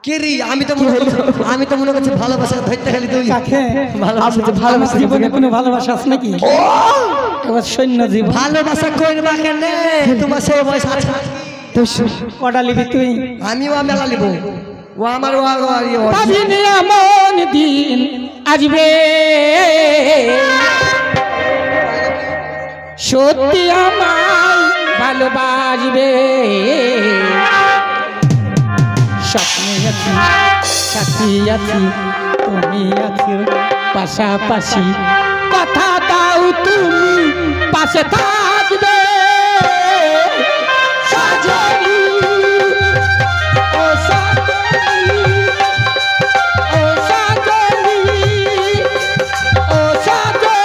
Kerry আমি তো মনে করছি ভালোবাসা ধরতে গেলি তুই কাকে ভালোবাসা জীবনে কোনো ভালোবাসা আছে নাকি এবার সৈন্য জীবন ভালোবাসা করবা কেন তোমার সেই বয়স আছে কটা লিবি তুই আমিও মেলা লিব ও আমার পাবিনি এমন দিন আসবে সত্যি আমায় ভালোবাসবে স্বপ্নে আছি সাথী আছি তুমি আছো পাশাপাশি কথা দাও তুমি পাশে থাকবে সাজনি ও সাজনি ও সাজনি ও সাজনি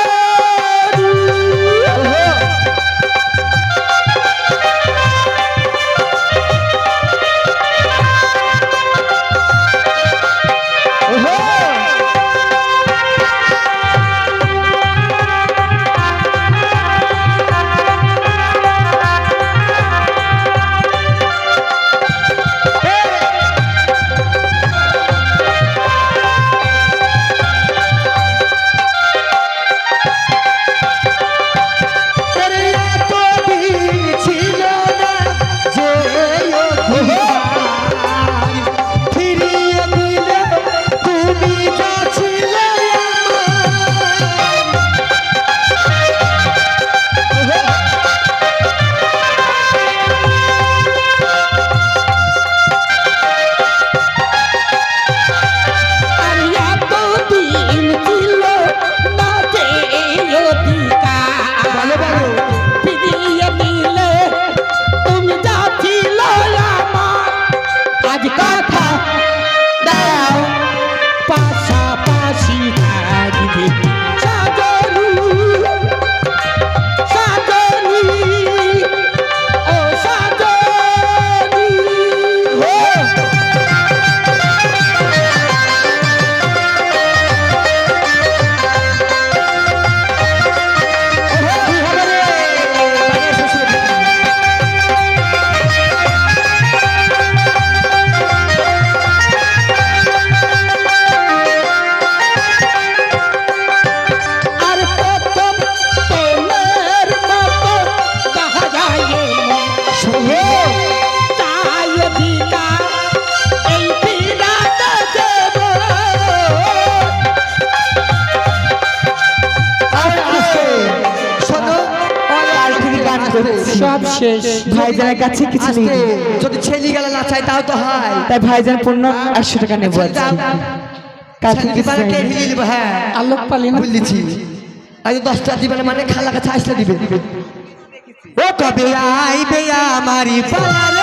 সব শেষ ভাইজানের কাছে কিছু নেই যদি ছেলে গেলে না চাই তাও তো হয় তাই ভাইজান পূর্ণ 800 টাকা নেব হ্যাঁ আলোক পালি না বলছি আজ 10টা দিবে মানে খালা কাছে আসলে দিবে ও কবে আইবে আমারি পালা